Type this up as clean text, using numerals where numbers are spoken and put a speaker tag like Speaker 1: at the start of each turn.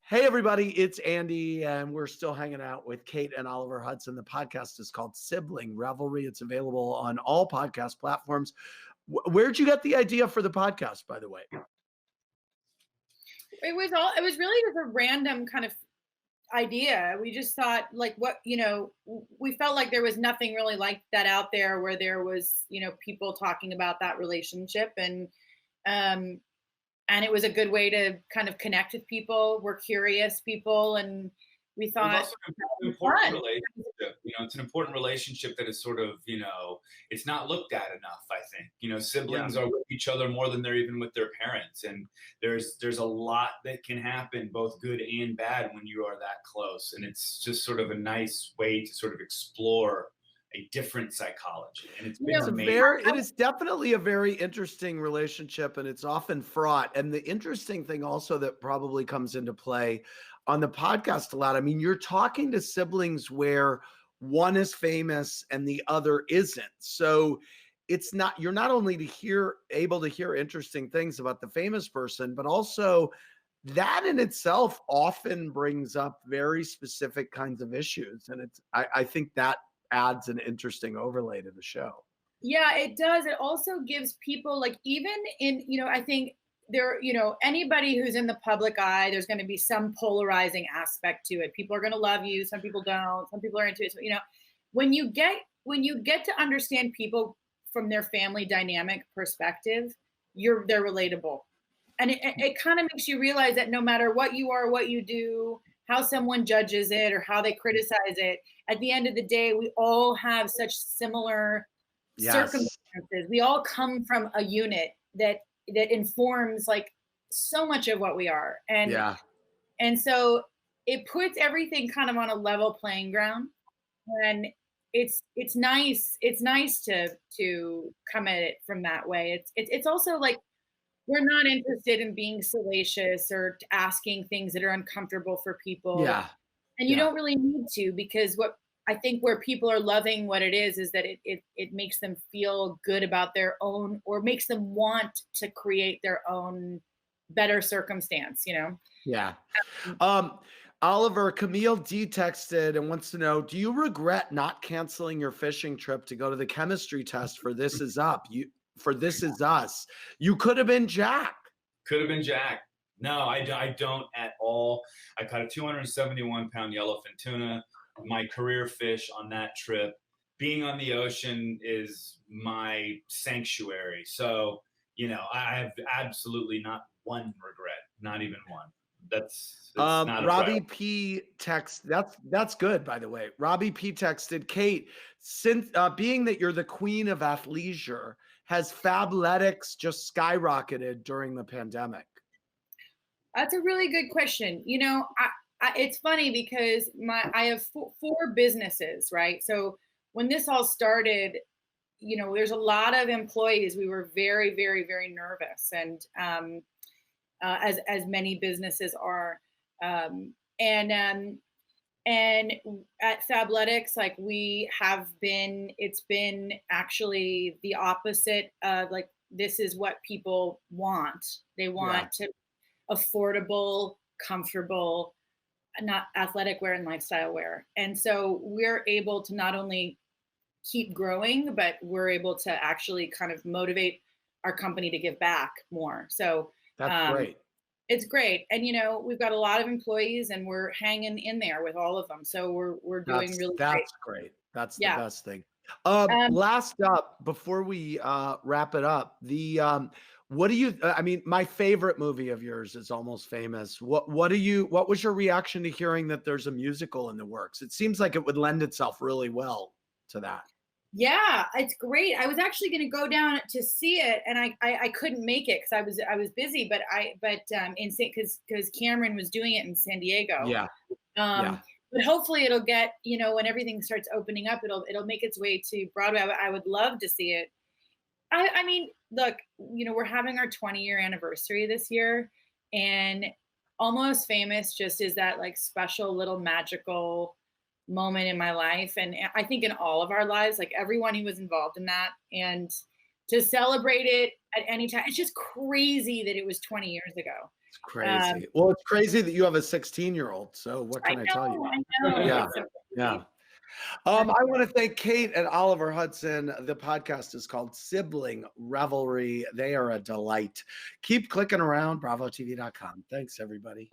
Speaker 1: Hey, everybody, it's Andy, and we're still hanging out with Kate and Oliver Hudson. The podcast is called Sibling Revelry. It's available on all podcast platforms. Where'd you get the idea for the podcast, by the way?
Speaker 2: It was really just a random kind of idea. We just thought like we felt like there was nothing really like that out there where there was, people talking about that relationship um and it was a good way to kind of connect with people. We're curious people, and we
Speaker 3: It was
Speaker 2: thought
Speaker 3: also an important
Speaker 2: fun.
Speaker 3: relationship. It's an important relationship that is sort of, it's not looked at enough, I think.
Speaker 1: Yeah.
Speaker 3: Siblings are with each other more than they're even with their parents. And there's a lot that can happen, both good and bad, when you are that close. And it's just sort of a nice way to sort of explore a different psychology. And it's been
Speaker 1: It's
Speaker 3: amazing.
Speaker 1: it is definitely a very interesting relationship, and it's often fraught. And the interesting thing also that probably comes into play on the podcast a lot, I mean, you're talking to siblings where one is famous and the other isn't. So you're not only able to hear interesting things about the famous person, but also that in itself often brings up very specific kinds of issues. And I think that adds an interesting overlay to the show.
Speaker 2: Yeah, it does. It also gives people, like, even in, I think there, anybody who's in the public eye, there's going to be some polarizing aspect to it. People are going to love you, some people don't, some people are into it. So, when you get to understand people from their family dynamic perspective, they're relatable. And it kind of makes you realize that no matter what you are, what you do, how someone judges it or how they criticize it, at the end of the day, we all have such similar circumstances. We all come from a unit that informs like so much of what we are. And so it puts everything kind of on a level playing ground. And it's nice to come at it from that way. It's also like, we're not interested in being salacious or asking things that are uncomfortable for people.
Speaker 1: Yeah.
Speaker 2: And you don't really need to, because what I think where people are loving what it is that it makes them feel good about their own, or makes them want to create their own better circumstance,
Speaker 1: Yeah. Oliver, Camille D texted and wants to know, do you regret not canceling your fishing trip to go to the chemistry test for This Is This Is Us? You could have been Jack.
Speaker 3: Could have been Jack. No, I don't at all. I caught a 271-pound yellowfin tuna, my career fish on that trip. Being on the ocean is my sanctuary. So, I have absolutely not one regret, not even one. That's not
Speaker 1: Robbie P text. That's good, by the way. Robbie P texted, Kate, since being that you're the queen of athleisure, has Fabletics just skyrocketed during the pandemic?
Speaker 2: That's a really good question. It's funny because I have four businesses, right? So when this all started, there's a lot of employees. We were very, very, very nervous, and as many businesses are. And at Fabletics, like, it's been actually the opposite of, like, this is what people want. They want to affordable, comfortable, not athletic wear and lifestyle wear. And so we're able to not only keep growing, but we're able to actually kind of motivate our company to give back more. So
Speaker 1: that's great.
Speaker 2: It's great. And, we've got a lot of employees, and we're hanging in there with all of them. So we're doing really great.
Speaker 1: That's great. That's the best thing. Last up, before we wrap it up, what do you, I mean, my favorite movie of yours is Almost Famous. What was your reaction to hearing that there's a musical in the works? It seems like it would lend itself really well to that.
Speaker 2: Yeah, it's great. I was actually going to go down to see it, and I couldn't make it because I was busy. But because Cameron was doing it in San Diego.
Speaker 1: Yeah.
Speaker 2: But hopefully it'll get, when everything starts opening up, it'll make its way to Broadway. I would love to see it. I mean, look, we're having our 20-year anniversary this year, and Almost Famous just is that, like, special little magical moment in my life, and I think in all of our lives, like everyone who was involved in that. And to celebrate it at any time. It's just crazy that it was 20 years ago.
Speaker 1: It's crazy. Well, it's crazy that you have a 16-year-old. So what can I tell you?
Speaker 2: I know.
Speaker 1: Yeah.
Speaker 2: So
Speaker 1: Yeah. I want to thank Kate and Oliver Hudson. The podcast is called Sibling Revelry. They are a delight. Keep clicking around, bravotv.com. Thanks, everybody.